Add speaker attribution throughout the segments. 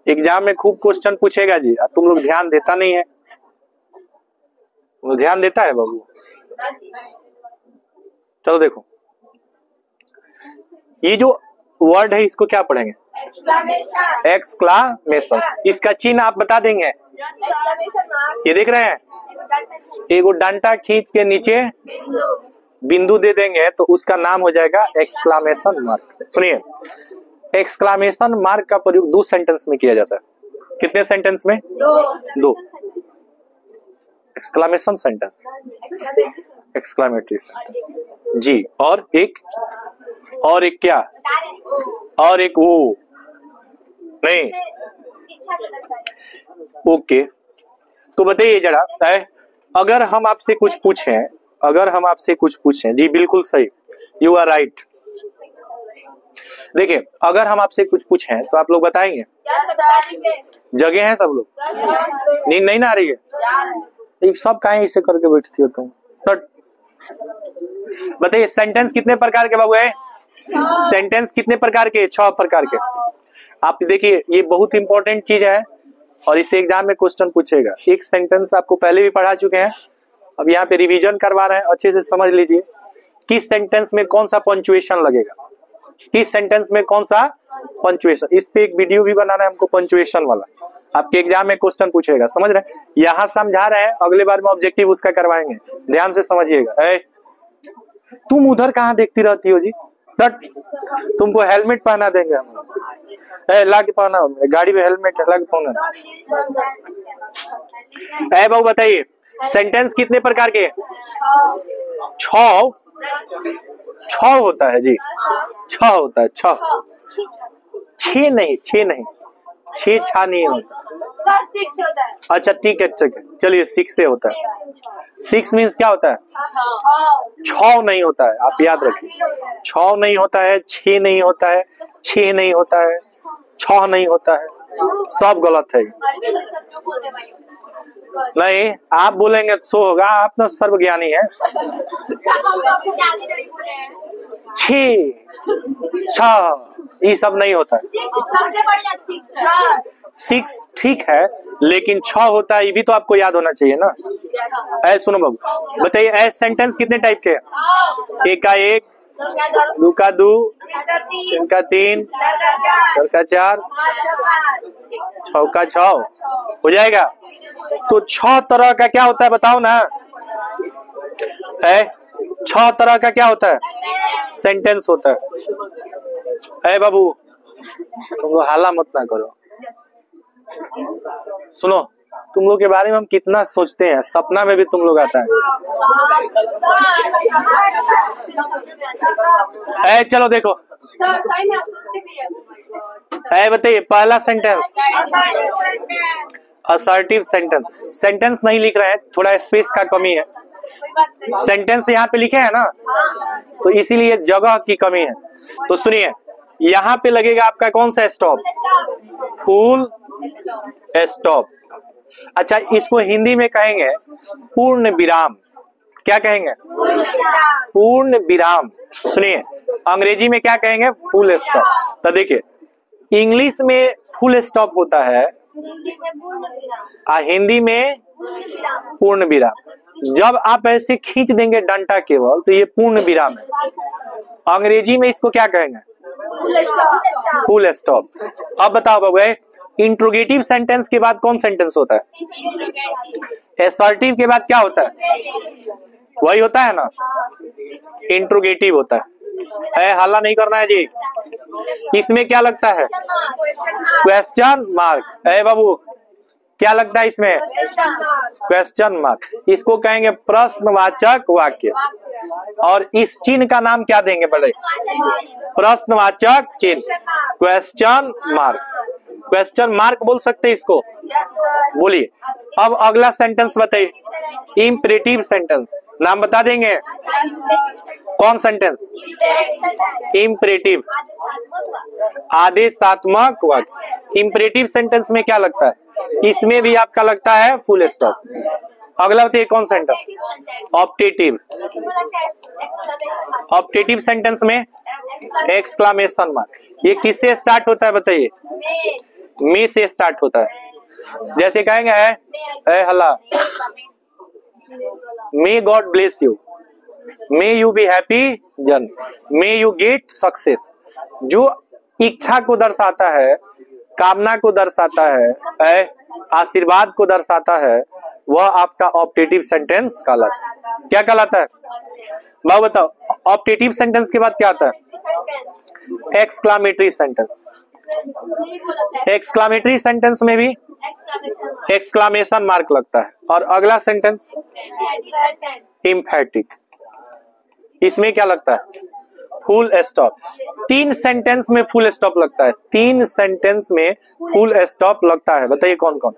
Speaker 1: Exam में खूब question पूछेगा जी, तुम लोग ध्यान देता नहीं है। ध्यान देता है बाबू? चलो देखो, ये जो वर्ड है इसको क्या पढ़ेंगे? एक्सक्लामेशन। इसका चिन्ह आप बता देंगे? ये देख रहे हैं, एगो डंडा खींच के नीचे बिंदु दे देंगे तो उसका नाम हो जाएगा एक्सक्लामेशन मार्क। सुनिए, एक्सक्लामेशन मार्क का प्रयोग 2 सेंटेंस में किया जाता है। कितने सेंटेंस में? 2। एक्सक्लामेशन सेंटेंस, एक्सक्लामेटरी सेंटेंस जी। और एक क्या? और एक वो नहीं। ओके, तो बताइए जरा, अगर हम आपसे कुछ पूछें, जी बिल्कुल सही, यू आर राइट। देखिए, अगर हम आपसे कुछ पूछें तो आप लोग बताएंगे? जगह हैं सब लोग? नींद नहीं ना आ रही है? सब काहे ऐसे करके बैठती हो तुम? बताइए, सेंटेंस कितने प्रकार के बाबू है? सेंटेंस कितने प्रकार के? 6 प्रकार के। आप देखिए, ये बहुत इंपॉर्टेंट चीज है और इसे एग्जाम में क्वेश्चन पूछेगा। एक सेंटेंस आपको पहले भी पढ़ा चुके हैं, अब यहाँ पे रिवीजन करवा रहे हैं। अच्छे से समझ लीजिए किस सेंटेंस में कौन सा पंचुएशन लगेगा, किस सेंटेंस में कौन सा पंचुएशन। इस पे एक वीडियो भी बनाना है हमको, पंचुएशन वाला। आपके एग्जाम में क्वेश्चन पूछेगा, समझ रहे हैं? यहाँ समझा रहे हैं, अगले बार में ऑब्जेक्टिव उसका करवाएंगे। ध्यान से समझिएगा। तुम उधर कहाँ देखती रहती हो जी? तुमको हेलमेट पहना देंगे हम। ला के पहना, गाड़ी में हेलमेट ला के पहना। बाबू बताइए, सेंटेंस कितने प्रकार के? 6 होता है जी, 6 होता है। 6 नहीं, 6 नहीं होता। अच्छा ठीक है, चलिए 6 से होता है। 6 मीन्स क्या होता है? 6 नहीं होता है, आप याद रखिए। 6 नहीं होता है, 6 नहीं होता है, 6 नहीं होता है, 6 नहीं होता है, सब गलत है। नहीं, आप बोलेंगे तो सो होगा, आप ना सर्वज्ञानी है। 6 ये सब नहीं होता है। 6 ठीक है, लेकिन 6 होता है, ये भी तो आपको याद होना चाहिए ना। सुनो बाबू, बताइए सेंटेंस कितने टाइप के? 1 का 1, 2 का 2, 3 का 3, 4 का 4, 6 का 6 हो जाएगा। तो 6 तरह का क्या होता है बताओ ना? 6 तरह का क्या होता है? सेंटेंस होता है। बाबू तुम लोग हाला मत ना करो। सुनो, तुम लोग के बारे में हम कितना सोचते हैं, सपना में भी तुम लोग आता है। चलो देखो, बताइए पहला सेंटेंस असर्टिव सेंटेंस। सेंटेंस नहीं लिख रहे हैं, थोड़ा स्पेस का कमी है। सेंटेंस यहाँ पे लिखे है ना, तो इसीलिए जगह की कमी है। तो सुनिए, यहाँ पे लगेगा आपका कौन सा स्टॉप? Full stop. अच्छा, इसको हिंदी में कहेंगे पूर्ण विराम। क्या कहेंगे? पूर्ण विराम। सुनिए, अंग्रेजी में क्या कहेंगे? Full stop. तो देखिए, इंग्लिश में फुल स्टॉप होता है, हिंदी में पूर्ण विराम। जब आप ऐसे खींच देंगे डंडा केवल, तो ये पूर्ण विराम है। अंग्रेजी में इसको क्या कहेंगे? Full stop. अब बताओ बाबू, इंट्रोगेटिव सेंटेंस के बाद कौन सेंटेंस होता है? असर्टिव के बाद क्या होता है? वही होता है ना, इंट्रोगेटिव होता है। हल्ला नहीं करना है जी। इसमें क्या लगता है? Question mark. बाबू क्या लगता है इसमें? Question mark. इसको कहेंगे प्रश्नवाचक वाक्य। और इस चिन्ह का नाम क्या देंगे बड़े? प्रश्नवाचक चिन्ह, क्वेश्चन मार्क। क्वेश्चन मार्क बोल सकते हैं इसको? बोलिए। अब अगला सेंटेंस बताइए, इम्परेटिव सेंटेंस। नाम बता देंगे? कौन सेंटेंस? इम्परेटिव, आदेशात्मक वाक्य। इम्परेटिव सेंटेंस में क्या लगता है? इसमें भी आपका लगता है फुल स्टॉप। अगला बताइए कौन सेंटेंस? ऑप्टेटिव। ऑप्टेटिव सेंटेंस में एक्सक्लामेशन मार्क। ये किससे स्टार्ट होता है बताइए? मे से स्टार्ट होता है। जैसे कहेंगे ए हल्ला, may God bless you, may you be happy जन, मे यू गेट सक्सेस। जो इच्छा को दर्शाता है, कामना को दर्शाता है, आशीर्वाद को दर्शाता है, वह आपका ऑप्टेटिव सेंटेंस कहलाता है। क्या कहलाता है बाबू बताओ? ऑप्टेटिव सेंटेंस के बाद क्या आता है? Exclamatory sentence. एक्सक्लामेटरी सेंटेंस में भी एक्सक्लामेशन मार्क लगता है। और अगला सेंटेंस एम्फैटिक, इसमें क्या लगता है? Full stop. 3 सेंटेंस में फुल स्टॉप लगता है, 3 सेंटेंस में फुल स्टॉप लगता है। बताइए कौन कौन?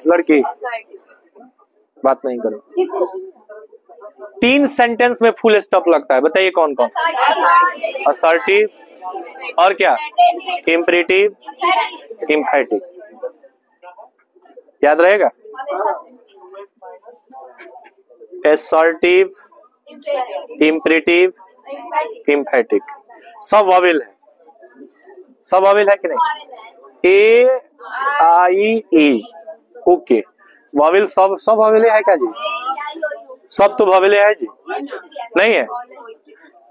Speaker 1: लड़की बात नहीं करो। 3 सेंटेंस में फुल स्टॉप लगता है, बताइए कौन कौन? असर्टिव, और क्या? इम्परेटिव, एम्फैटिक। याद रहेगा? असर्टिव, इम्परेटिव, एम्फैटिक, सब वॉवेल है। सब वॉवेल है कि नहीं? ए आई ई, ओके। वॉवेल सब वॉवेल है क्या जी? सब तो वॉवेल है जी, नहीं है?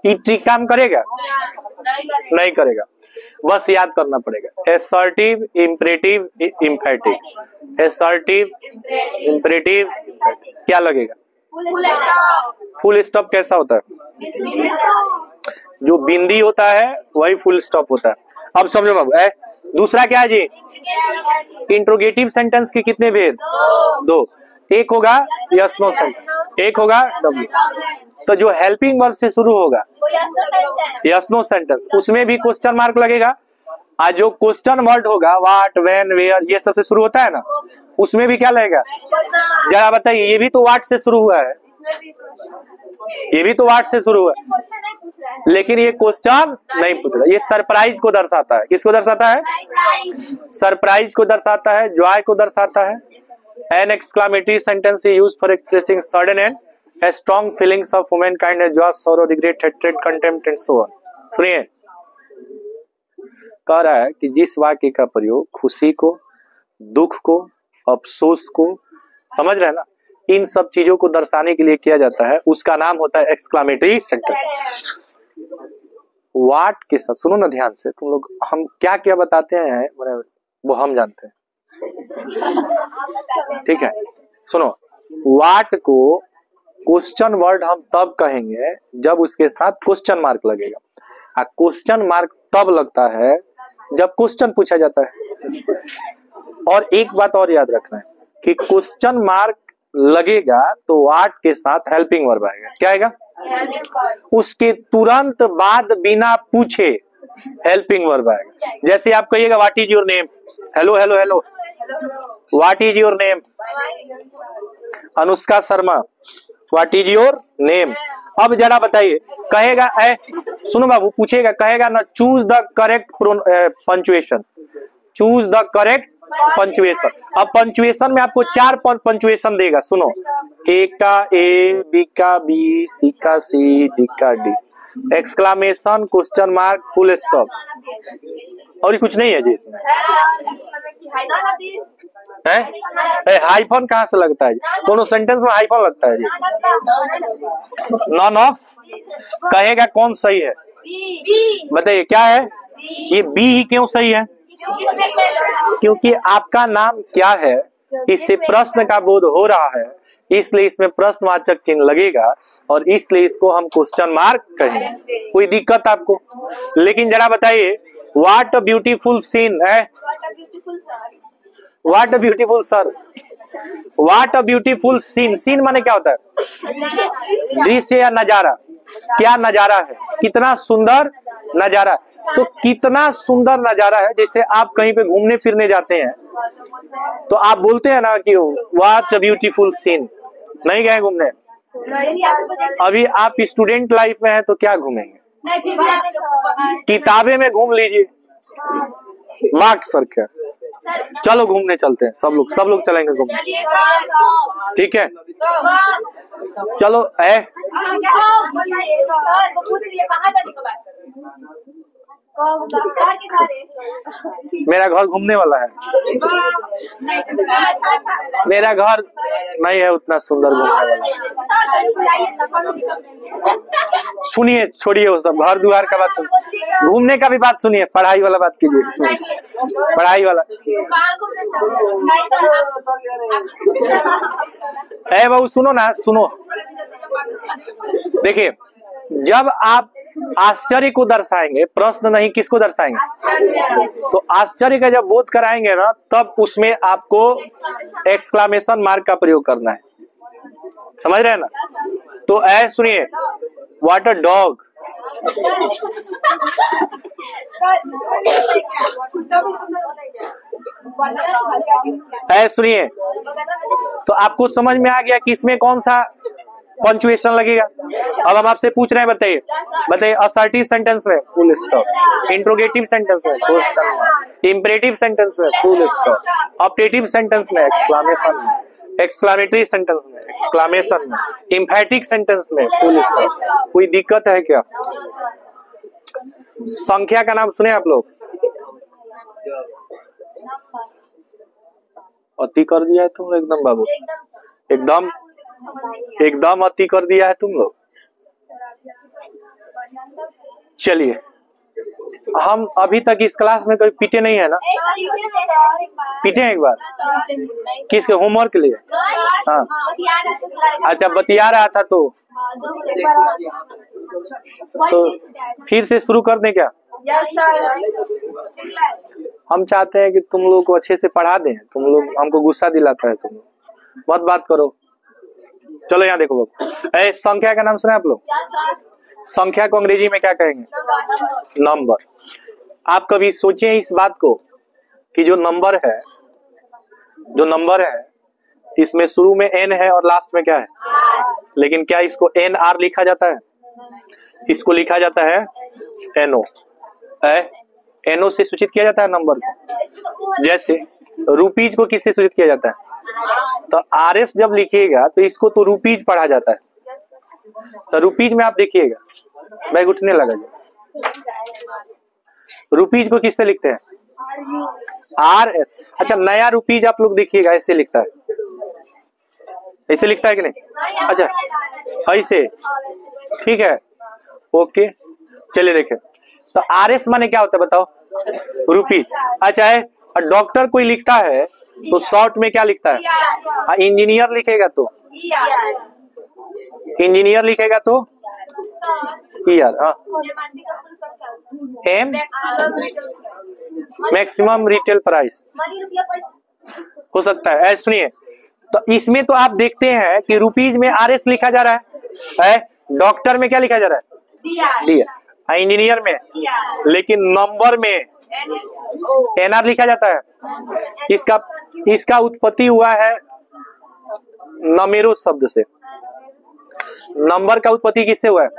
Speaker 1: ये ट्रिक काम करेगा? नहीं करेगा, बस याद करना पड़ेगा। Assertive, imperative, एम्फैटिक। असर्टिव, इम्परेटिव, क्या लगेगा? फुल स्टॉप कैसा होता है? जो बिंदी होता है वही फुल स्टॉप होता है। अब समझो बाबू। दूसरा क्या है जी? इंट्रोगेटिव सेंटेंस के कितने भेद? 2। एक होगा यस नो सेंटेंस, एक होगा डब्ल्यू। तो जो हेल्पिंग वर्ब से शुरू होगा यस नो सेंटेंस, उसमें भी क्वेश्चन मार्क लगेगा। आज जो क्वेश्चन वर्ड होगा व्हाट, व्हेन, वेयर, ये सब से शुरू होता है ना, उसमें भी क्या लगेगा? जरा बताइए, ये भी तो व्हाट से शुरू हुआ है, ये भी तो व्हाट से शुरू हुआ है, लेकिन ये क्वेश्चन नहीं पूछ रहा। ये सरप्राइज को दर्शाता है। किसको दर्शाता है? सरप्राइज को दर्शाता है, जॉय को दर्शाता है। An exclamatory sentence used for expressing sudden and strong feelings of women kind, joy, sorrow, regret, hatred, contempt and so on. सुनिए, कह रहा है कि जिस वाक्य का प्रयोग खुशी को, दुख को, अफसोस को, समझ रहे हैं ना, इन सब चीजों को दर्शाने के लिए किया जाता है, उसका नाम होता है एक्सक्लामेटरी सेंटेंस। वाट के साथ सुनो ना ध्यान से, तुम लोग हम क्या क्या बताते हैं वो हम जानते हैं, ठीक है? सुनो, वाट को क्वेश्चन वर्ड हम तब कहेंगे जब उसके साथ क्वेश्चन मार्क लगेगा। क्वेश्चन मार्क तब लगता है जब क्वेश्चन पूछा जाता है। और एक बात और याद रखना है कि क्वेश्चन मार्क लगेगा तो वाट के साथ हेल्पिंग वर्ब आएगा। क्या आएगा? उसके तुरंत बाद बिना पूछे हेल्पिंग वर्ब आएगा। जैसे आप कहिएगा what is your name, hello hello hello, what is your name? Anushka Sharma, what is your name? अब जरा बताइए, कहेगा सुनो बाबू, पूछेगा, कहेगा ना choose the correct punctuation, choose the correct punctuation. अब पंचुएशन में आपको 4 पंचुएशन देगा। सुनो, ए का ए, बी का बी, सी का सी, डी का D, exclamation, question mark, full stop, और कुछ नहीं है जी इसमें। हाइफन कहाँ से लगता है? दोनों सेंटेंस में हाइफन लगता है जी। नॉन ऑफ, कहेगा कौन सही है? बताइए क्या है ये? बी ही क्यों सही है? क्योंकि आपका नाम क्या है, इससे प्रश्न का बोध हो रहा है, इसलिए इसमें प्रश्नवाचक चिन्ह लगेगा और इसलिए इसको हम क्वेश्चन मार्क कहेंगे। कोई दिक्कत आपको? लेकिन जरा बताइए, व्हाट अ ब्यूटीफुल सीन है, what a beautiful sir, what a beautiful scene. Scene माने क्या होता है? दृश्य या नजारा। क्या नजारा है? कितना सुंदर नजारा। तो कितना सुंदर नजारा है, जैसे आप कहीं पे घूमने फिरने जाते हैं तो आप बोलते हैं ना कि व्हाट अ ब्यूटीफुल सीन। नहीं गए घूमने? अभी आप स्टूडेंट लाइफ में हैं तो क्या घूमेंगे? किताबें में घूम लीजिए, मार्क सर क्या। चलो घूमने चलते हैं, सब लोग चलेंगे घूमने, ठीक है? चलो मेरा घर घूमने वाला है। मेरा घर नहीं है उतना सुंदर घूमने वाला। सुनिए, छोड़िए वो सब घर द्वार का बात, घूमने का भी बात सुनिए, पढ़ाई वाला बात कीजिए, पढ़ाई वाला। ए बहू सुनो ना, सुनो, देखिए जब आप आश्चर्य को दर्शाएंगे, प्रश्न नहीं, किसको दर्शाएंगे? तो आश्चर्य का जब बोध कराएंगे ना, तब उसमें आपको एक्सक्लामेशन मार्क का प्रयोग करना है, समझ रहे हैं ना? तो ऐ सुनिए, व्हाट अ डॉग। ऐ सुनिए, तो आपको समझ में आ गया कि इसमें कौन सा पंचुएशन लगेगा। अब हम आपसे पूछ रहे हैं, बताइए बताइए, असर्टिव सेंटेंस में फुल स्टॉप, इंट्रोगेटिव सेंटेंस में फुल स्टॉप, इंपरेटिव सेंटेंस में फुल स्टॉप, ऑप्टेटिव सेंटेंस में एक्सक्लामेशन में, एक्सक्लामेटरी सेंटेंस में एक्सक्लामेशन में, एम्फैटिक सेंटेंस में फुल स्टॉप। कोई दिक्कत है क्या? संख्या का नाम सुने आप लोग? अति कर दिया है तुम लोग एकदम बाबू, एकदम एकदम अति कर दिया है तुम लोग। चलिए, हम अभी तक इस क्लास में कभी पीटे नहीं है ना? पीटे हैं एक बार? किसके? होमवर्क के लिए? हाँ, अच्छा, बतिया रहा था तो फिर से शुरू कर दें क्या? हम चाहते हैं कि तुम लोग को अच्छे से पढ़ा दें, तुम लोग हमको गुस्सा दिलाता है, तुम लोग मत बात करो। चलो यहाँ देखो बाबू, संख्या का नाम सुना आप लोग? संख्या को अंग्रेजी में क्या कहेंगे? नंबर। आप कभी सोचे इस बात को कि जो नंबर है, जो नंबर है, इसमें शुरू में n है और लास्ट में क्या है? लेकिन क्या इसको NR लिखा जाता है? इसको लिखा जाता है NO। NO से सूचित किया जाता है नंबर को। जैसे रुपीज को किससे सूचित किया जाता है? तो RS जब लिखिएगा तो इसको तो रुपीज पढ़ा जाता है। तो रुपीज में आप देखिएगा, बैग उठने लगा, रुपीज को किससे लिखते हैं? RS। अच्छा, नया रुपीज आप लोग देखिएगा, ऐसे लिखता है, ऐसे लिखता है कि नहीं? अच्छा, ऐसे, ठीक है, ओके। चलिए देखें, तो RS माने क्या होता है बताओ? रुपीज। अच्छा है, डॉक्टर कोई लिखता है तो शॉर्ट में क्या लिखता है? इंजीनियर लिखेगा तो इंजीनियर लिखेगा तो ER। हाँ, M मैक्सिमम रिटेल प्राइस हो सकता है। ऐसे सुनिए, तो इसमें तो आप देखते हैं कि रुपीज में RS लिखा जा रहा है, डॉक्टर में क्या लिखा जा रहा है? DR, इंजीनियर में, लेकिन नंबर में NR लिखा जाता है। इसका उत्पत्ति हुआ है नमेरो शब्द से। नंबर का उत्पत्ति किससे हुआ है?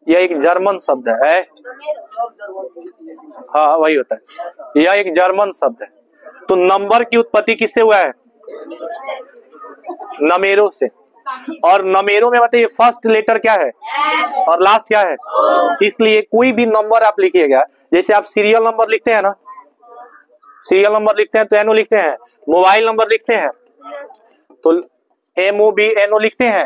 Speaker 1: यह एक जर्मन शब्द है। हाँ, वही होता है, यह एक जर्मन शब्द है। तो नंबर की उत्पत्ति किससे हुआ है? नमेरो से। और नमेरो में बताइए फर्स्ट लेटर क्या है और लास्ट क्या है? इसलिए कोई भी नंबर आप लिखिएगा, जैसे आप सीरियल नंबर लिखते हैं ना, सीरियल नंबर लिखते हैं तो NO लिखते हैं, मोबाइल नंबर लिखते हैं तो MOBNO लिखते हैं,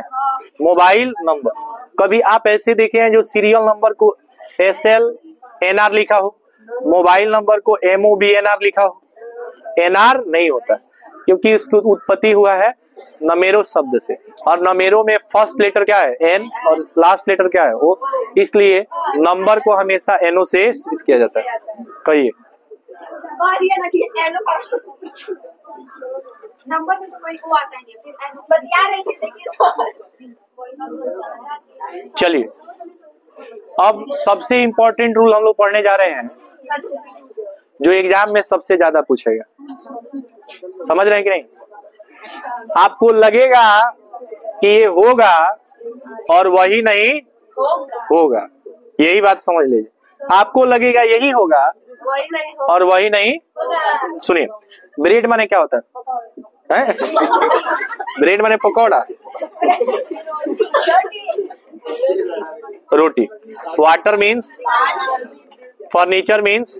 Speaker 1: मोबाइल नंबर। कभी आप ऐसे देखे हैं जो सीरियल नंबर को SLNR लिखा हो, मोबाइल नंबर को MOBNR लिखा हो? NR नहीं होता, क्योंकि इसकी उत्पत्ति हुआ है नमेरो शब्द से, और नमेरो में फर्स्ट लेटर क्या है? N, और लास्ट लेटर क्या है? O। इसलिए नंबर को हमेशा NO से सूचित किया जाता है। कहिए,
Speaker 2: नंबर में तो कोई को आता नहीं, फिर बतिया रहे थे देखिए।
Speaker 1: चलिए, अब सबसे इंपॉर्टेंट रूल हम लोग पढ़ने जा रहे हैं, जो एग्जाम में सबसे ज्यादा पूछेगा। समझ रहे हैं कि नहीं? आपको लगेगा कि ये होगा और वही नहीं होगा, यही बात समझ लीजिए। आपको लगेगा यही होगा और वही नहीं। सुनिए, ब्रेड माने क्या होता है? ब्रेड माने पकौड़ा, रोटी। वाटर मीन्स फर्नीचर मीन्स,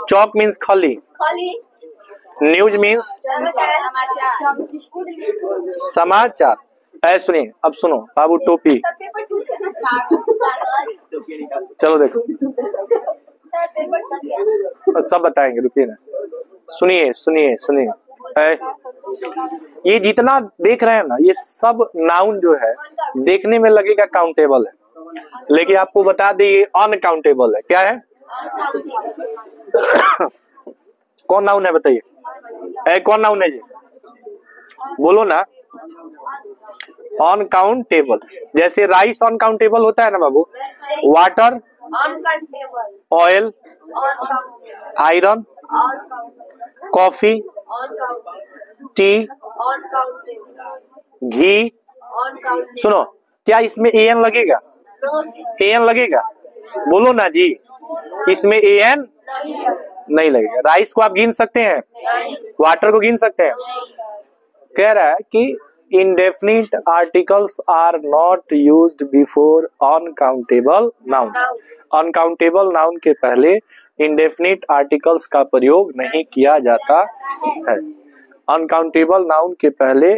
Speaker 1: चौक मीन्स खली, न्यूज मीन्स समाचार। सुनिए, अब सुनो बाबू टोपी, चलो देखो सब बताएंगे, रुकिए ना, सुनिए सुनिए सुनिए। ये जितना देख रहे हैं ना, ये सब नाउन जो है देखने में लगेगा काउंटेबल है, लेकिन आपको बता दें ये अनकाउंटेबल है। क्या है? कौन नाउन है बताइए, कौन नाउन है ये, बोलो ना। अनकाउंटेबल। जैसे राइस अनकाउंटेबल होता है ना बाबू, water, oil, iron, coffee, tea, ghee. सुनो, क्या इसमें एन लगेगा? एन लगेगा? बोलो ना जी, इसमें एन नहीं लगेगा। राइस को आप गिन सकते हैं, वाटर को गिन सकते हैं। कह रहा है कि indefinite articles are not used before uncountable nouns। uncountable noun के पहले indefinite articles का प्रयोग नहीं किया जाता है। uncountable noun के पहले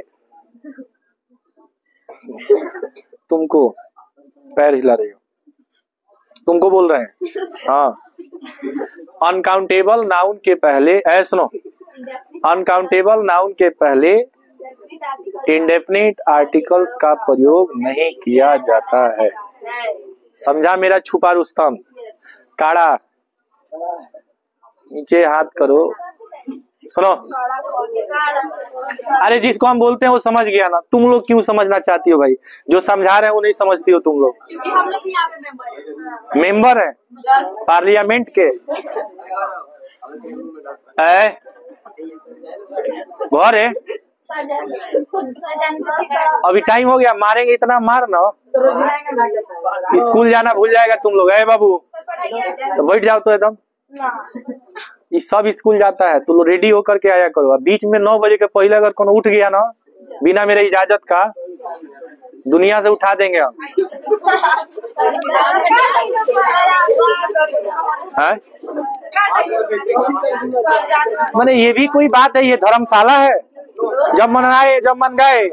Speaker 1: तुमको पैर हिला रही हो, तुमको बोल रहे हैं, हाँ। uncountable noun के पहले सुनो, uncountable noun के पहले इंडेफिनिट आर्टिकल्स का प्रयोग नहीं किया जाता है। समझा मेरा छुपा रुस्तम? काड़ा नीचे हाथ करो। सुनो, अरे जिसको हम बोलते हैं वो समझ गया ना, तुम लोग क्यों समझना चाहती हो भाई? जो समझा रहे हैं वो नहीं समझती हो तुम लोग।
Speaker 2: क्योंकि हम लोग यहाँ पे
Speaker 1: मेंबर है पार्लियामेंट के। घर है, अभी टाइम हो गया, मारेंगे इतना मार ना, स्कूल जाना भूल जाएगा तुम लोग। बाबू तो बैठ जाओ तो एकदम, ये सब स्कूल जाता है, तो रेडी होकर के आया करो। बीच में 9 बजे के पहले अगर कोनो उठ गया ना बिना मेरे इजाजत का, दुनिया से उठा देंगे हम। मैंने ये भी कोई बात है? ये धर्मशाला है, जब मन आए जब मन गए।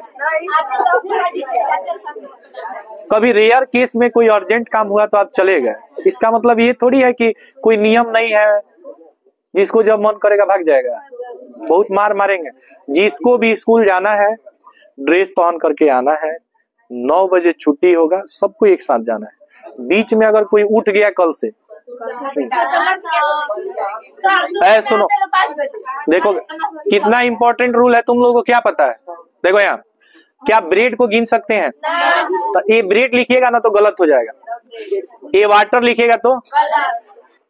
Speaker 1: कभी रेयर केस में कोई अर्जेंट काम हुआ तो आप चले गए, इसका मतलब ये थोड़ी है कि कोई नियम नहीं है, जिसको जब मन करेगा भाग जाएगा। बहुत मार मारेंगे। जिसको भी स्कूल जाना है ड्रेस पहन करके आना है, 9 बजे छुट्टी होगा, सबको एक साथ जाना है। बीच में अगर कोई उठ गया कल से, सुनो देखो कितना इंपॉर्टेंट रूल है, तुम लोगों को क्या पता है? देखो यहाँ, क्या ब्रेड को गिन सकते हैं? तो ये ब्रेड लिखिएगा ना तो गलत हो जाएगा, ये वाटर लिखेगा तो,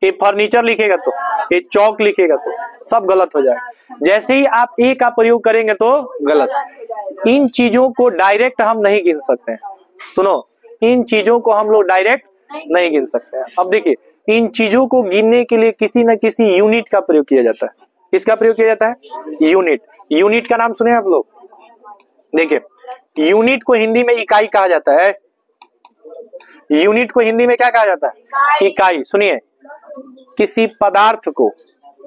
Speaker 1: ये फर्नीचर लिखेगा तो, ये चौक लिखेगा तो सब गलत हो जाएगा। जैसे ही आप ए का प्रयोग करेंगे तो गलत। इन चीजों को डायरेक्ट हम नहीं गिन सकते हैं। सुनो, इन चीजों को हम लोग डायरेक्ट नहीं गिन सकते हैं। अब देखिए, इन चीजों को गिनने के लिए किसी न किसी यूनिट का प्रयोग किया जाता है। किसका प्रयोग किया जाता है? यूनिट। यूनिट का नाम सुने आप लोग? देखिए, यूनिट को हिंदी में इकाई कहा जाता है। यूनिट को हिंदी में क्या कहा जाता है? इकाई। सुनिए, किसी पदार्थ को,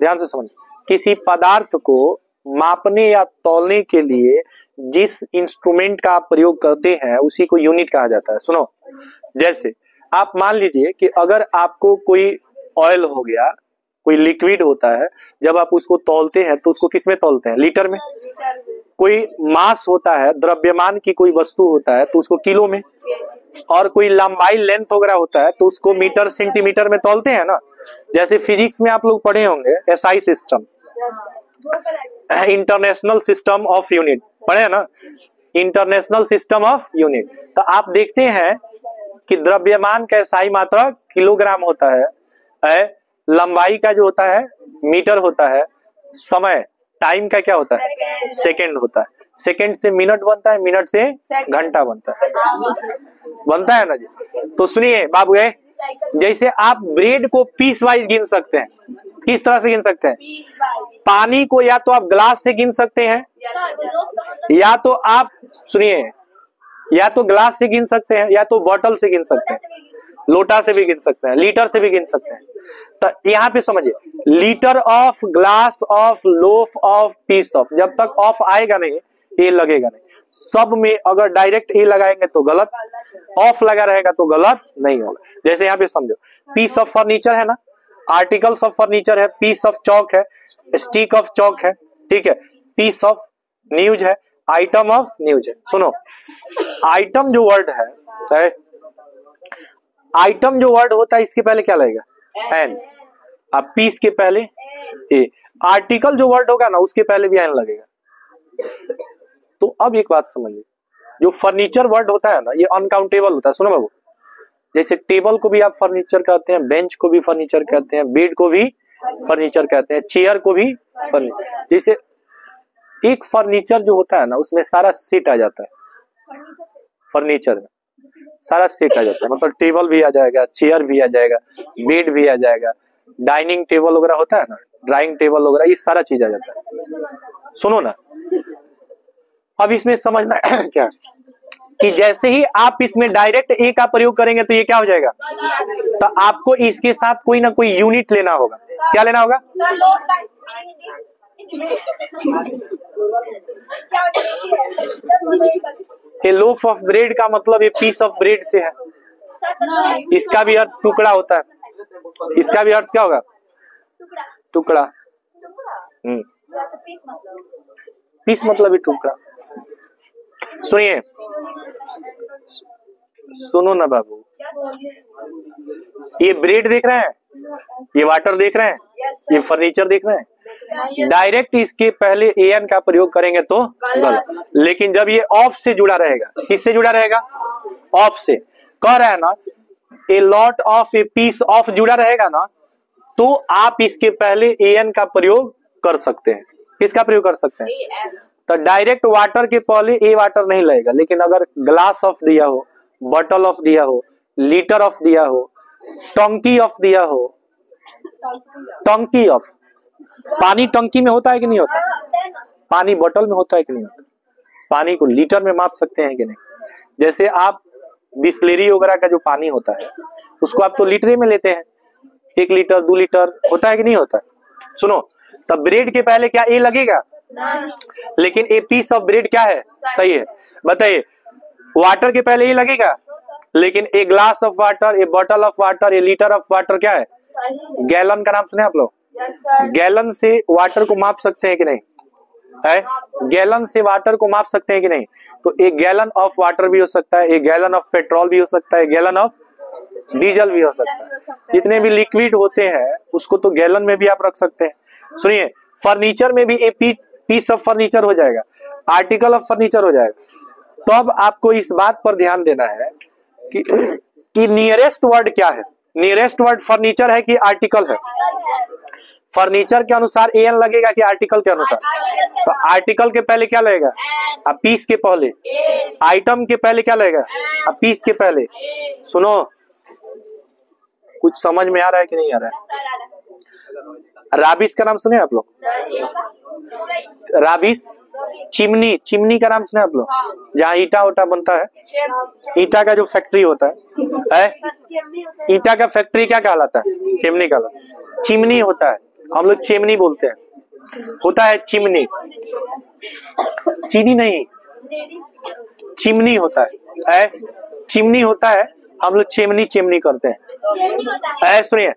Speaker 1: ध्यान से समझिए, किसी पदार्थ को मापने या तौलने के लिए जिस इंस्ट्रूमेंट का आप प्रयोग करते हैं उसी को यूनिट कहा जाता है। सुनो, जैसे आप मान लीजिए कि अगर आपको कोई ऑयल हो गया, कोई लिक्विड होता है, जब आप उसको तौलते हैं तो उसको किस में तौलते हैं? लीटर में। कोई मास होता है, द्रव्यमान की कोई वस्तु होता है तो उसको किलो में, और कोई लंबाई लेंथ वगैरह होता है तो उसको मीटर सेंटीमीटर में तौलते हैं ना। जैसे फिजिक्स में आप लोग पढ़े होंगे SI system, international system of unit, पढ़े हैं ना, इंटरनेशनल सिस्टम ऑफ यूनिट। तो आप देखते हैं कि द्रव्यमान का एसआई मात्रक किलोग्राम होता है, लंबाई का जो होता है मीटर होता है, समय टाइम का क्या होता है? सेकंड होता है, सेकंड से मिनट बनता है, मिनट से घंटा बनता है ना जी। तो सुनिए बाबू, जैसे आप ब्रेड को पीस वाइज गिन सकते हैं, किस तरह से गिन सकते हैं? पानी को या तो आप ग्लास से गिन सकते हैं, या तो आप, सुनिए, या तो ग्लास से गिन सकते हैं, या तो बॉटल से गिन सकते हैं, लोटा से भी गिन सकते हैं, लीटर से भी गिन सकते हैं। तो यहाँ पे समझिए, litre of, glass of, loaf of, piece of, जब तक ऑफ आएगा नहीं ए लगेगा नहीं। सब में अगर डायरेक्ट ए लगाएंगे तो गलत, ऑफ लगा रहेगा तो गलत नहीं होगा। जैसे यहाँ पे समझो, पीस ऑफ फर्नीचर है ना, आर्टिकल्स ऑफ फर्नीचर है, पीस ऑफ चौक है, स्टिक ऑफ चौक है, ठीक है, पीस ऑफ न्यूज है, आइटम ऑफ न्यूज है। सुनो, आइटम जो वर्ड है, आइटम जो वर्ड होता है इसके पहले क्या लगेगा? एन। अब पीस के पहले ए। आर्टिकल जो वर्ड होगा ना उसके पहले भी एन लगेगा। तो अब एक बात समझिए, जो फर्नीचर वर्ड होता है ना ये अनकाउंटेबल होता है। सुनो बाबू, जैसे टेबल को भी आप फर्नीचर कहते हैं, बेंच को भी फर्नीचर कहते हैं, बेड को भी फर्नीचर कहते हैं, चेयर को भी फर्नीचर। जैसे एक फर्नीचर जो होता है ना उसमें सारा सेट आ जाता है, फर्नीचर में सारा सेट आ जाता है, मतलब टेबल भी आ जाएगा, चेयर भी आ जाएगा, बेड भी आ जाएगा, डाइनिंग टेबल वगैरह होता है ना, ड्राइंग टेबल वगैरह, ये सारा चीज आ जाता है। सुनो ना, अब इसमें समझना क्या कि जैसे ही आप इसमें डायरेक्ट ए का प्रयोग करेंगे तो ये क्या हो जाएगा? तो आपको इसके साथ कोई ना कोई यूनिट लेना होगा। क्या लेना होगा? ये लोफ ऑफ ब्रेड का मतलब ये पीस ऑफ ब्रेड से है। इसका भी अर्थ टुकड़ा होता है। इसका भी अर्थ क्या होगा? टुकड़ा। पीस मतलब ही टुकड़ा। सुनिए, सुनो ना बाबू, ये ब्रेड देख रहे हैं, ये वाटर देख रहे हैं, ये फर्नीचर देख रहे हैं, डायरेक्ट इसके पहले एन का प्रयोग करेंगे तो गलत। लेकिन जब ये ऑफ से जुड़ा रहेगा, किससे जुड़ा रहेगा? ऑफ से। कह रहा है ना, a lot of, a piece of जुड़ा रहेगा ना, तो आप इसके पहले एन का प्रयोग कर सकते हैं। किसका प्रयोग कर सकते हैं? तो डायरेक्ट वाटर के पहले ए वाटर नहीं लगेगा, लेकिन अगर ग्लास ऑफ दिया हो, बॉटल ऑफ दिया हो, लीटर ऑफ दिया हो, टंकी ऑफ दिया हो, टंकी ऑफ, पानी टंकी में होता है कि नहीं होता? पानी बोतल में होता है कि नहीं होता? पानी को लीटर में माप सकते हैं कि नहीं? जैसे आप बिस्लेरी वगैरह का जो पानी होता है उसको आप तो लीटर में लेते हैं, 1 लीटर 2 लीटर होता है कि नहीं होता? सुनो, तब ब्रेड के पहले क्या ए लगेगा? लेकिन ए पीस ऑफ ब्रेड क्या है? सही है। बताइए, वाटर के पहले ए लगेगा, लेकिन a glass of water, A bottle of water, A litre of water क्या है? गैलन का नाम सुने आप लोग? गैलन से वाटर को माप सकते हैं कि नहीं? है, गैलन से वाटर को माप सकते हैं कि नहीं? तो एक गैलन ऑफ वाटर भी हो सकता है, एक गैलन ऑफ पेट्रोल भी हो सकता है, गैलन ऑफ डीजल भी हो सकता है। जितने भी लिक्विड होते हैं उसको तो गैलन में भी आप रख सकते हैं। सुनिए, फर्नीचर में भी एक पीस ऑफ फर्नीचर हो जाएगा, आर्टिकल ऑफ फर्नीचर हो जाएगा। तो अब आपको इस बात पर ध्यान देना है कि नियरेस्ट वर्ड क्या है? नियरेस्ट वर्ड फर्नीचर है कि आर्टिकल है? फर्नीचर के अनुसार एन लगेगा कि आर्टिकल के अनुसार? तो आर्टिकल के पहले क्या लगेगा? अब पीस के पहले। आइटम के पहले क्या लगेगा? अब पीस के पहले। सुनो, कुछ समझ में आ रहा है कि नहीं आ रहा है? राबिस का नाम सुने आप लोग? राबिस, चिमनी, चिमनी का नाम सुने आप लोग? जहाँ ईटा उटा बनता है, ईटा का जो फैक्ट्री होता है, ईटा का फैक्ट्री क्या कहलाता है? चिमनी कहलाता है। चिमनी होता है, हम लोग चिमनी बोलते हैं, होता है चिमनी, चीनी नहीं, चिमनी होता है, चिमनी होता है, हम लोग चिमनी चिमनी करते हैं। सुनिए,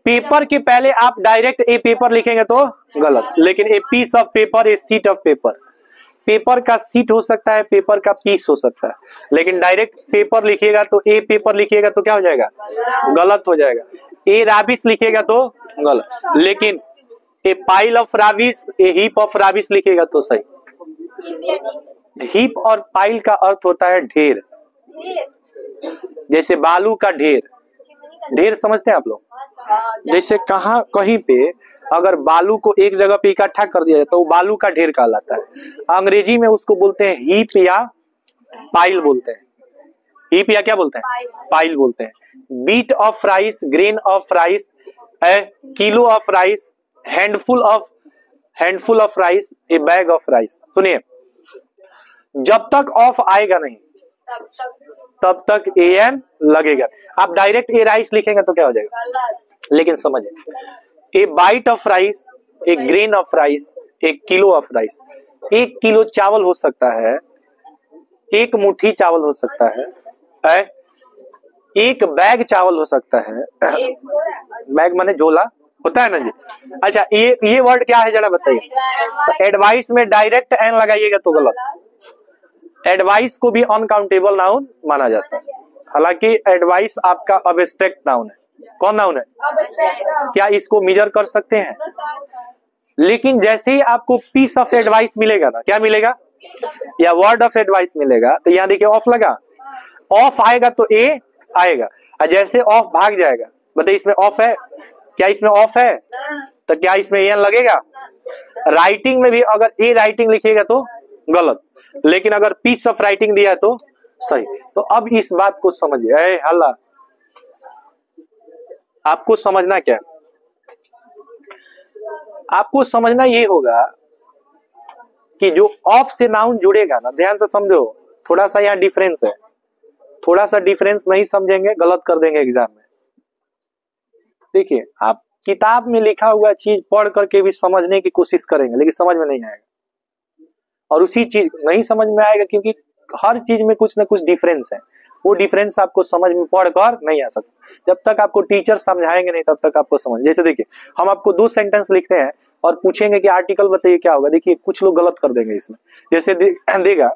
Speaker 1: पेपर के पहले आप डायरेक्ट ए पेपर लिखेंगे तो गलत, लेकिन a piece of paper, a sheet of paper, paper का शीट हो सकता है, पेपर का पीस हो सकता है, लेकिन डायरेक्ट पेपर लिखिएगा तो ए पेपर लिखिएगा तो क्या हो जाएगा? गलत हो जाएगा। ए राबिस लिखिएगा तो गलत, लेकिन a pile of rubbish, a heap of rubbish लिखिएगा तो सही। हीप और पाइल का अर्थ होता है ढेर, जैसे बालू का ढेर। ढेर समझते हैं आप लोग? जैसे कहीं पे अगर बालू को एक जगह पे इकट्ठा कर दिया जाए तो वो बालू का ढेर कहलाता है। अंग्रेजी में उसको बोलते हैं हीप या पाइल बोलते हैं। हीप या क्या बोलते हैं? पाइल बोलते हैं। Bit of rice, grain of rice, kilo of rice, handful of rice, a bag of rice. सुनिए, जब तक ऑफ आएगा नहीं तब तक an लगेगा। आप डायरेक्ट ए राइस लिखेंगे तो क्या हो जाएगा, लेकिन समझिए ए बाइट ऑफ राइस, एक ग्रेन ऑफ राइस, एक किलो ऑफ राइस। 1 किलो चावल हो सकता है, 1 मुट्ठी चावल हो सकता है, 1 बैग चावल हो सकता है। बैग माने झोला होता है ना जी। अच्छा ये वर्ड क्या है जरा बताइए। तो एडवाइस में डायरेक्ट एन लगाइएगा तो गलत। एडवाइस को भी अनकाउंटेबल नाउन माना जाता है, हालांकि एडवाइस आपका अब्स्ट्रैक्ट नाउन है। कौन नाउन है, क्या इसको मेजर कर सकते हैं? लेकिन जैसे ही आपको पीस ऑफ एडवाइस मिलेगा ना, क्या मिलेगा, या वर्ड ऑफ एडवाइस मिलेगा, तो यहाँ देखिए ऑफ लगा, ऑफ आएगा तो ए आएगा, और जैसे ऑफ भाग जाएगा, बताइए इसमें ऑफ है, क्या इसमें ऑफ है, तो क्या इसमें एन लगेगा? राइटिंग में भी अगर ए राइटिंग लिखिएगा तो गलत, लेकिन अगर पीस ऑफ राइटिंग दिया है तो सही। तो अब इस बात को समझिए, हल्ला आपको समझना क्या है, आपको समझना ये होगा कि जो ऑफ से नाउन जुड़ेगा ना, ध्यान से समझो, थोड़ा सा यहाँ डिफरेंस है, थोड़ा सा डिफरेंस नहीं समझेंगे गलत कर देंगे एग्जाम में। देखिए आप किताब में लिखा हुआ चीज पढ़ करके भी समझने की कोशिश करेंगे, लेकिन समझ में नहीं आएगा, और उसी चीज नहीं समझ में आएगा क्योंकि हर चीज में कुछ ना कुछ डिफरेंस है। वो डिफरेंस आपको समझ में पढ़कर नहीं आ सकता, जब तक आपको टीचर समझाएंगे नहीं तब तक आपको समझ। जैसे देखिए हम आपको 2 सेंटेंस लिखते हैं और पूछेंगे कि आर्टिकल बताइए क्या होगा, देखिए कुछ लोग गलत कर देंगे इसमें। जैसे देगा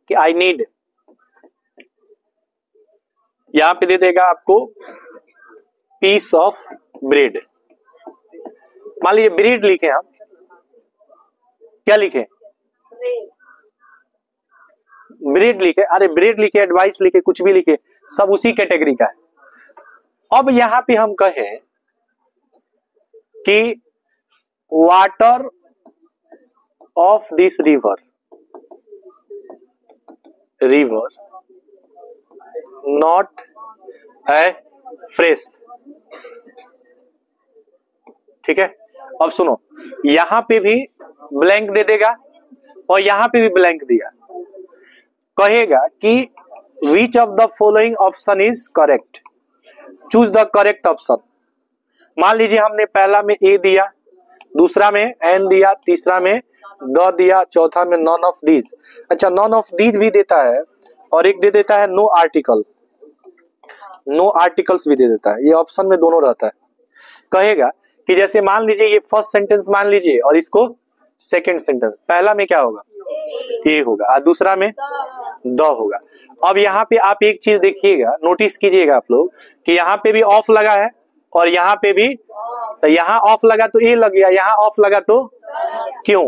Speaker 1: कि आई नीड, यहां पे दे देगा आपको पीस ऑफ ब्रेड। मान लीजिए ब्रेड लिखे, हम क्या लिखे, ब्रेड लिखे, अरे ब्रेड लिखे, एडवाइस लिखे, कुछ भी लिखे, सब उसी कैटेगरी का है। अब यहां पे हम कहें कि water of this river not है फ्रेश, ठीक है। अब सुनो, यहां पे भी ब्लैंक दे देगा और यहां पे भी ब्लैंक दिया, कहेगा कि which of the following option is correct, choose the correct option. मान लीजिए हमने पहला में ए दिया, दूसरा में एन दिया, तीसरा में द दिया, चौथा में नॉन ऑफ दीज। अच्छा नॉन ऑफ दीज भी देता है, और एक दे देता है नो आर्टिकल, नो आर्टिकल्स भी दे देता है, ये ऑप्शन में दोनों रहता है। कहेगा कि जैसे मान लीजिए ये फर्स्ट सेंटेंस मान लीजिए और इसको सेकंड सेंटेंस, पहला में क्या होगा, ए होगा, और दूसरा में द होगा। अब यहाँ पे आप एक चीज देखिएगा, नोटिस कीजिएगा आप लोग कि यहाँ पे भी ऑफ लगा है और यहाँ पे भी, तो यहाँ ऑफ लगा तो ए लग गया, यहाँ ऑफ लगा तो क्यों,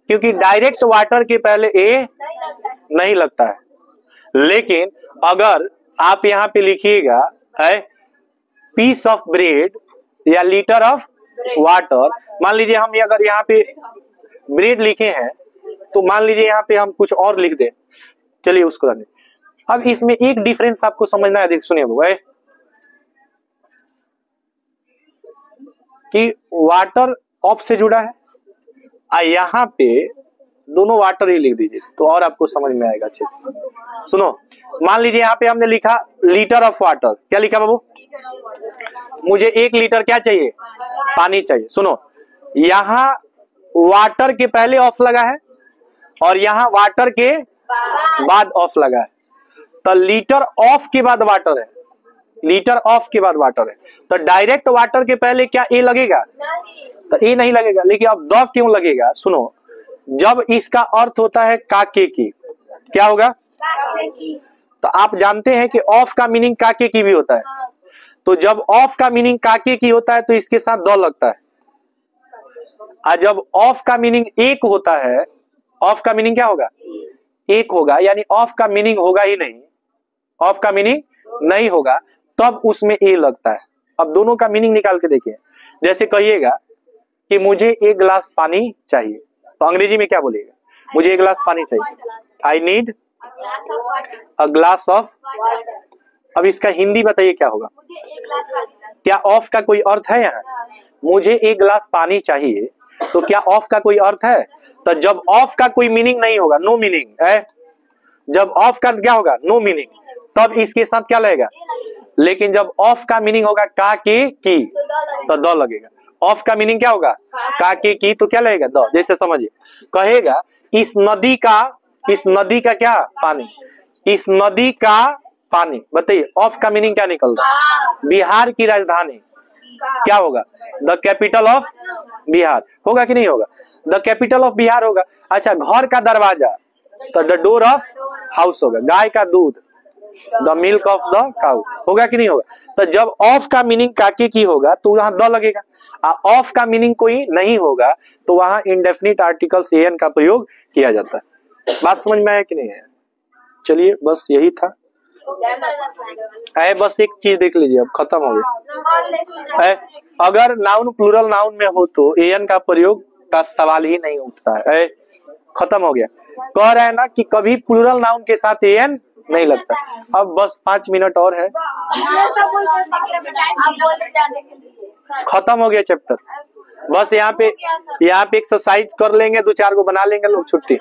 Speaker 1: क्योंकि डायरेक्ट वाटर के पहले ए नहीं लगता है। लेकिन अगर आप यहाँ पे लिखिएगा है पीस ऑफ ब्रेड या लीटर ऑफ वाटर, मान लीजिए हम अगर यहाँ पे ब्रेड लिखे हैं तो मान लीजिए यहाँ पे हम कुछ और लिख दें, चलिए उसको रखते। अब इसमें एक डिफरेंस आपको समझना है, देख सुनिए भाई, कि वाटर ऑफ से जुड़ा है, यहाँ पे दोनों वाटर ही लिख दीजिए तो और आपको समझ में आएगा अच्छे से। सुनो, मान लीजिए यहाँ पे हमने लिखा लीटर ऑफ वाटर, क्या लिखा बाबू, मुझे 1 लीटर क्या चाहिए, पानी चाहिए। सुनो, यहाँ वाटर के पहले ऑफ लगा है और यहाँ वाटर के बाद ऑफ लगा है, तो लीटर ऑफ के बाद वाटर है, लीटर ऑफ के बाद वाटर है, तो डायरेक्ट वाटर के पहले क्या ए लगेगा, तो ए नहीं लगेगा। लेकिन अब द क्यों लगेगा, सुनो, जब इसका अर्थ होता है काके की, क्या होगा, तो आप जानते हैं कि ऑफ का मीनिंग काके की भी होता है, तो जब ऑफ का मीनिंग काके की होता है तो इसके साथ द लगता है, और जब ऑफ का मीनिंग एक होता है, ऑफ का मीनिंग क्या होगा, एक होगा, यानी ऑफ का मीनिंग होगा ही नहीं, ऑफ का मीनिंग नहीं होगा, तब उसमें ए लगता है। अब दोनों का मीनिंग निकाल के देखिए, जैसे कहिएगा कि मुझे 1 गिलास पानी चाहिए, तो अंग्रेजी में क्या बोलिएगा, मुझे 1 गिलास पानी चाहिए, I need a glass of. अब इसका हिंदी बताइए क्या होगा, क्या ऑफ का कोई अर्थ है यहाँ, मुझे एक गिलास पानी चाहिए, तो क्या ऑफ का कोई अर्थ है? तो जब ऑफ का कोई मीनिंग नहीं होगा, नो मीनिंग है, जब ऑफ का क्या होगा, नो मीनिंग, तब इसके साथ क्या लगेगा? लेकिन जब ऑफ का मीनिंग होगा का के की, तो द लगेगा। ऑफ का मीनिंग क्या होगा? का के की, तो क्या लगेगा? द। जैसे समझिए, कहेगा इस नदी का क्या? पानी। इस नदी का पानी। बताइए ऑफ का मीनिंग क्या निकल रहा है? बिहार की राजधानी क्या होगा? द कैपिटल ऑफ बिहार होगा कि नहीं होगा? द कैपिटल ऑफ बिहार होगा। अच्छा, घर का दरवाजा, तो द डोर ऑफ हाउस होगा। गाय का दूध, the milk of the cow होगा कि नहीं होगा? तो जब ऑफ का मीनिंग काके की होगा तो वहां द लगेगा, ऑफ का मीनिंग कोई नहीं होगा तो वहां इंडेफिनिट आर्टिकल्स एन का प्रयोग किया जाता है। बात समझ में आया कि नहीं है? चलिए, बस यही था। बस एक चीज देख लीजिए, अब खत्म हो गया। अगर नाउन प्लूरल नाउन में हो तो एन का प्रयोग का सवाल ही नहीं उठता है। खत्म हो गया। कह रहा है ना कि कभी प्लूरल नाउन के साथ एन नहीं लगता। अब बस 5 मिनट और है, खत्म हो गया चैप्टर। बस यहाँ पे एक्सरसाइज कर लेंगे, 2-4 को बना लेंगे लोग, छुट्टी।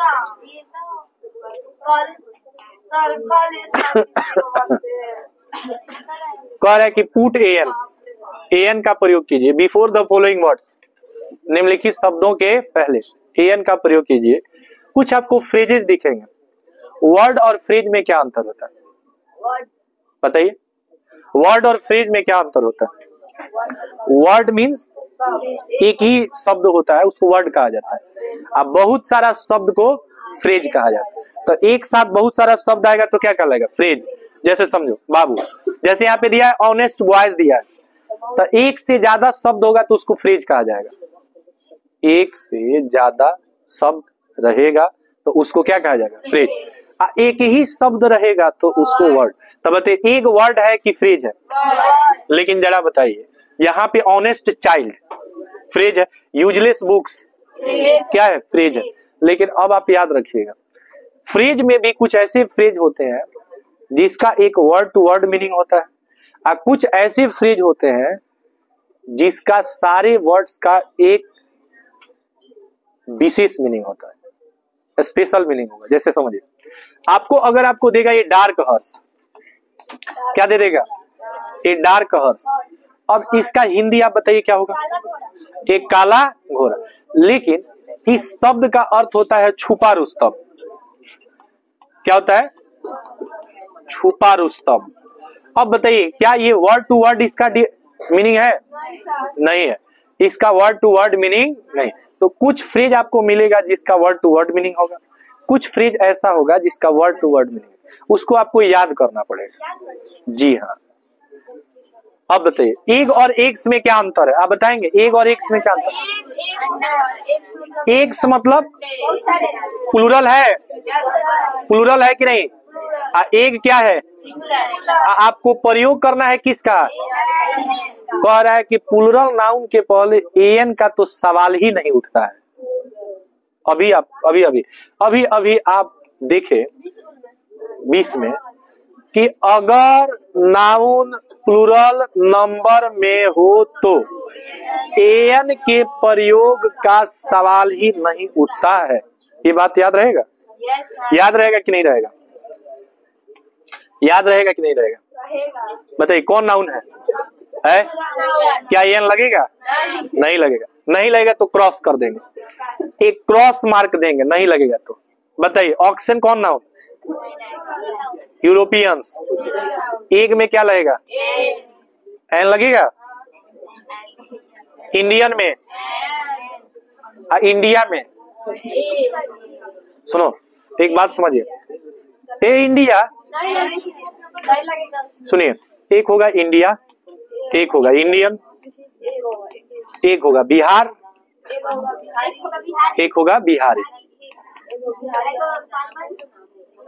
Speaker 1: कह रहा है कि पुट एन का प्रयोग कीजिए बिफोर द फॉलोइंग वर्ड्स, निम्नलिखित शब्दों के पहले एन का प्रयोग कीजिए। कुछ आपको फ्रेजेस दिखेंगे। वर्ड और फ्रेज में क्या अंतर होता है? बताइए, वर्ड और फ्रेज में क्या अंतर होता है? वर्ड मीन्स एक ही शब्द होता है, उसको वर्ड कहा जाता है। अब बहुत सारा शब्द को फ्रेज कहा जाता है। तो एक साथ बहुत सारा शब्द आएगा तो क्या कहलाएगा? फ्रेज। जैसे समझो बाबू, जैसे यहाँ पे दिया है ऑनेस्ट बॉयज दिया है, तो एक से ज्यादा शब्द होगा तो उसको फ्रेज कहा जाएगा। एक से ज्यादा शब्द रहेगा तो उसको क्या कहा जाएगा? फ्रेज। एक ही शब्द रहेगा तो उसको वर्ड। तो बताइए एक वर्ड है कि फ्रेज है? लेकिन जरा बताइए, यहाँ पे ऑनेस्ट चाइल्ड फ्रेज है, यूजलेस बुक्स क्या है? फ्रेज है। लेकिन अब आप याद रखिएगा, फ्रेज में भी कुछ ऐसे फ्रेज होते हैं जिसका एक वर्ड टू वर्ड मीनिंग होता है, और कुछ ऐसे फ्रेज होते हैं जिसका सारे वर्ड्स का एक विशेष मीनिंग होता है, स्पेशल मीनिंग होगा। जैसे समझिए, अगर आपको देगा ये डार्क हॉर्स, क्या दे देगा? ये डार्क हॉर्स। अब इसका हिंदी आप बताइए क्या होगा? एक काला घोड़ा। लेकिन इस शब्द का अर्थ होता है छुपा रुस्तम। क्या होता है? छुपा रुस्तम। अब बताइए क्या ये वर्ड टू वर्ड इसका मीनिंग है? नहीं है, इसका वर्ड टू वर्ड मीनिंग नहीं। तो कुछ फ्रेज आपको मिलेगा जिसका वर्ड टू वर्ड मीनिंग होगा, कुछ फ्रेज ऐसा होगा जिसका वर्ड टू वर्ड मीनिंग, उसको आपको याद करना पड़ेगा। जी हाँ। अब बताइए एग और एग्स में क्या अंतर है? आप बताएंगे एग और एग्स में क्या अंतर है? एग्स मतलब प्लूरल है, प्लूरल है कि नहीं? एग क्या है? आपको प्रयोग करना है किसका? कह रहा है कि प्लूरल नाउन के पहले एन का तो सवाल ही नहीं उठता है। अभी आप देखे 20 में कि अगर नाउन प्लूरल नंबर में हो तो एन के प्रयोग का सवाल ही नहीं उठता है। ये बात याद रहेगा? याद रहेगा कि नहीं रहेगा? याद रहेगा कि नहीं रहेगा? बताइए कौन नाउन है? क्या एन लगेगा? नहीं लगेगा। नहीं लगेगा तो क्रॉस कर देंगे, एक क्रॉस मार्क देंगे। नहीं लगेगा तो बताइए ऑक्सन कौन नाउन? यूरोपियंस। एग में क्या लगेगा? एन लगेगा। इंडियन में, इंडिया में, सुनो एक बात समझिए, ए इंडिया, सुनिए, एक होगा इंडिया, एक होगा इंडियन, एक होगा बिहार, एक होगा बिहारी।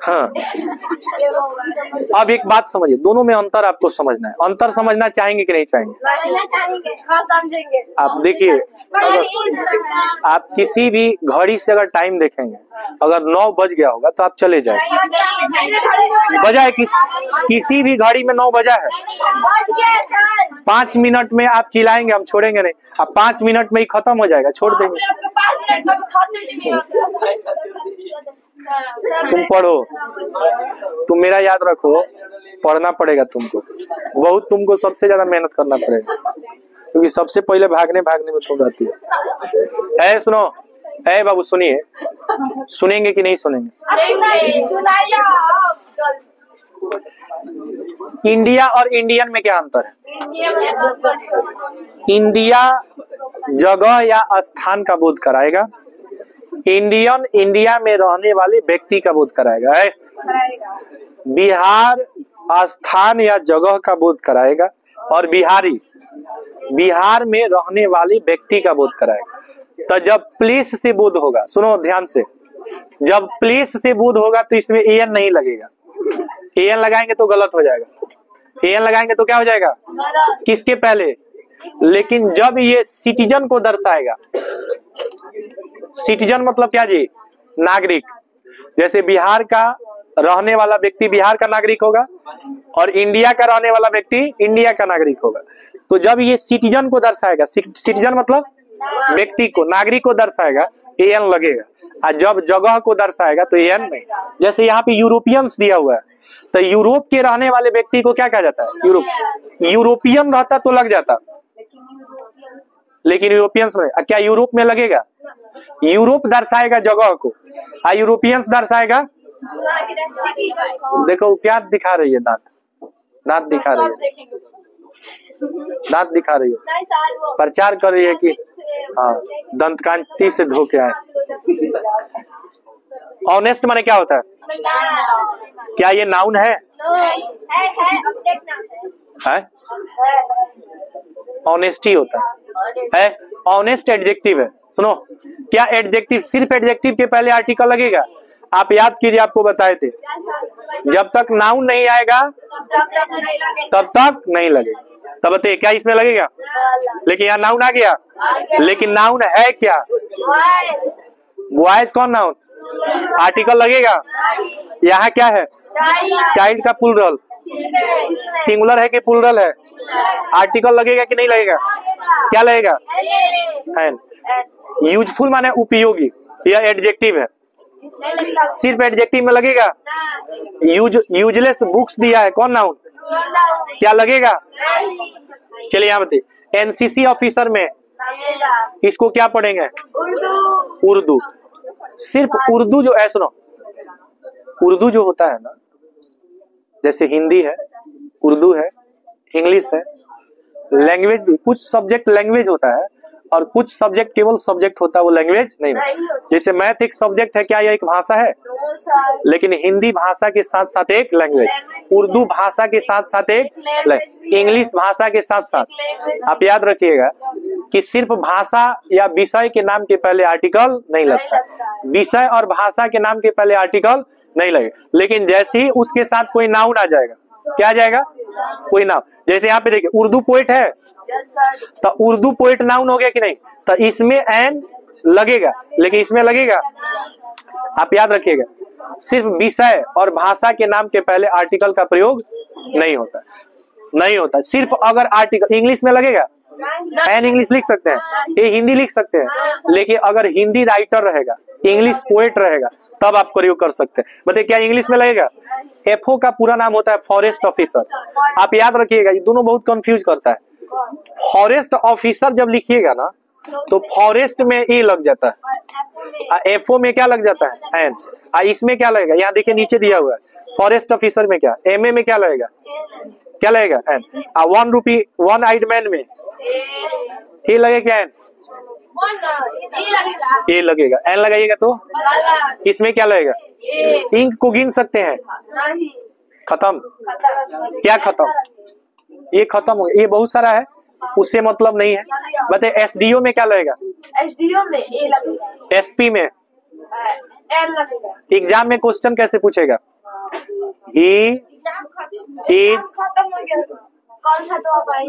Speaker 1: हाँ। अब एक बात समझिए, दोनों में अंतर आपको समझना है। अंतर समझना चाहेंगे कि नहीं चाहेंगे?
Speaker 2: समझेंगे।
Speaker 1: आप देखिए, आप किसी भी घड़ी से अगर टाइम देखेंगे, अगर 9 बज गया होगा तो आप चले जाए। बजा है किसी भी घड़ी में 9 बजा है। 5 मिनट में आप चिल्लाएंगे, हम छोड़ेंगे नहीं। अब 5 मिनट में ही खत्म हो जाएगा, छोड़ देंगे। तुम पढ़ो, तुम मेरा याद रखो, पढ़ना पड़ेगा तुमको बहुत, तुमको सबसे ज्यादा मेहनत करना पड़ेगा, क्योंकि सबसे पहले भागने में तुम रहती है। ऐ सुनो, ऐ बाबू सुनिए, सुनेंगे कि नहीं सुनेंगे? इंडिया और इंडियन में क्या अंतर है? इंडिया जगह या स्थान का बोध कराएगा, इंडियन इंडिया में रहने वाले व्यक्ति का बोध कराएगा। बिहार स्थान या जगह का बोध कराएगा, और बिहारी बिहार में रहने वाले व्यक्ति का बोध कराएगा। तो जब प्लेस से बोध होगा, सुनो ध्यान से, जब प्लेस से बोध होगा तो इसमें एन नहीं लगेगा। एन लगाएंगे तो गलत हो जाएगा। एन लगाएंगे तो क्या हो जाएगा? किसके पहले? लेकिन जब ये सिटीजन को दर्शाएगा, सिटीजन मतलब क्या जी? नागरिक। जैसे बिहार का रहने वाला व्यक्ति बिहार का नागरिक होगा, और इंडिया का रहने वाला व्यक्ति इंडिया का नागरिक होगा। तो जब ये सिटीजन को दर्शाएगा, सिटीजन मतलब व्यक्ति को, नागरिक को दर्शाएगा, एन लगेगा। और जब जगह को दर्शाएगा तो एन नहीं। जैसे यहाँ पे यूरोपियंस दिया हुआ है, तो यूरोप के रहने वाले व्यक्ति को क्या कहा जाता है? यूरोपियन रहता तो लग जाता, लेकिन यूरोपियंस में क्या यूरोप में लगेगा? यूरोप दर्शाएगा जगह को, और यूरोपियंस दर्शाएगा। देखो क्या दिखा रही है, दांत दिखा रही है, दांत दिखा रही है, प्रचार कर रही है कि हाँ दंतकांति से धो के आए। ऑनेस्ट माने क्या होता है? क्या ये नाउन है? ऑनेस्टी होता है। ऑनेस्ट एडजेक्टिव है। सुनो, क्या एडजेक्टिव सिर्फ एडजेक्टिव के पहले आर्टिकल लगेगा? आप याद कीजिए, आपको बताए थे, जब तक नाउन नहीं आएगा तब तक नहीं लगेगा। तब बताइए क्या इसमें लगेगा? लेकिन यहाँ नाउन आ गया, लेकिन नाउन है क्या? बॉयज कौन नाउन? आर्टिकल लगेगा। यहाँ क्या है? चाइल्ड का प्लूरल, सिंगुलर है कि प्लूरल है? आर्टिकल लगेगा कि नहीं लगेगा? क्या लगेगा? यूजफुल माने उपयोगी, यह एडजेक्टिव है। सिर्फ एडजेक्टिव में लगेगा। यूजलेस बुक्स दिया है, कौन नाउन? क्या लगेगा? चलिए यहाँ बताइए, एनसीसी ऑफिसर में इसको क्या पढ़ेंगे? उर्दू। सिर्फ उर्दू जो है, सुनो, उर्दू जो होता है ना, जैसे हिंदी है, उर्दू है, इंग्लिश है, लैंग्वेज भी, कुछ सब्जेक्ट लैंग्वेज होता है और कुछ सब्जेक्ट केवल सब्जेक्ट होता है, वो लैंग्वेज नहीं होता। जैसे मैथ एक सब्जेक्ट है, क्या यह एक भाषा है? लेकिन हिंदी भाषा के साथ साथ एक लैंग्वेज, उर्दू भाषा के साथ साथ एक, इंग्लिश भाषा के साथ साथ। आप याद रखिएगा कि सिर्फ भाषा या विषय के नाम के पहले आर्टिकल नहीं लगता, विषय और भाषा के नाम के पहले आर्टिकल नहीं लगे। लेकिन जैसे ही उसके साथ कोई नाउन आ जाएगा, क्या आ जाएगा? कोई नाउन। जैसे यहाँ पे देखिए, उर्दू पोएट है, तो उर्दू पोएट नाउन हो गया कि नहीं? तो इसमें एन लगेगा, लेकिन इसमें लगेगा। आप याद रखिएगा, सिर्फ विषय और भाषा के नाम के पहले आर्टिकल का प्रयोग नहीं होता, नहीं होता। सिर्फ अगर आर्टिकल इंग्लिश में लगेगा, एन इंग्लिश लिख सकते हैं, ये हिंदी लिख सकते हैं, लेकिन अगर हिंदी राइटर रहेगा, इंग्लिश पोएट रहेगा, तब आप प्रयोग कर सकते हैं। बताइए क्या इंग्लिश में लगेगा? एफओ का पूरा नाम होता है फॉरेस्ट ऑफिसर। आप याद रखिएगा, ये दोनों बहुत कंफ्यूज करता है। फॉरेस्ट ऑफिसर जब लिखिएगा ना, तो फॉरेस्ट में ए लग जाता है, एफओ में क्या लग जाता है? एन। इसमें क्या लगेगा? यहाँ देखिए नीचे दिया हुआ है, फॉरेस्ट ऑफिसर में क्या, एमए में क्या लगेगा? क्या लगेगा? N. 1 rupee one eyed man में ए लगेगा क्या? एन। ए लगेगा। एन लगाइएगा तो इसमें क्या लगेगा? इंक को गिन सकते हैं, खत्म। क्या खत्म? ये खत्म हो गया, ये बहुत सारा है, उससे मतलब नहीं है। बताइए एसडीओ में क्या लगेगा?
Speaker 2: एसडीओ में ए लगेगा।
Speaker 1: एसपी में
Speaker 2: एल लगेगा।
Speaker 1: एग्जाम में क्वेश्चन कैसे पूछेगा? ही इज
Speaker 2: खत्म हो गया। कौन सा तो आप आई?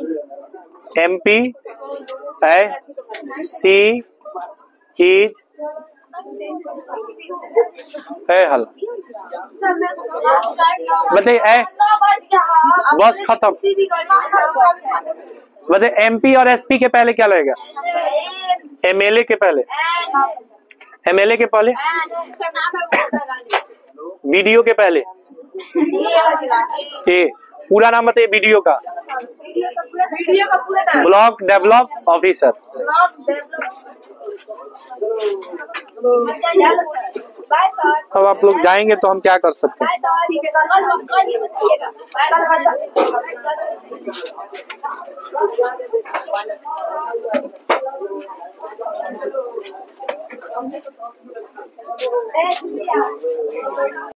Speaker 1: MP है, सी इज है हल। बताइए ए, बस खत्म। बताइए MP और SP के पहले क्या लगेगा? MLA के पहले, MLA के पहले, वीडियो के पहले ए, पूरा नाम बताइए वीडियो का। Block develop officer. अब आप लोग जाएंगे तो हम क्या कर सकते हैं?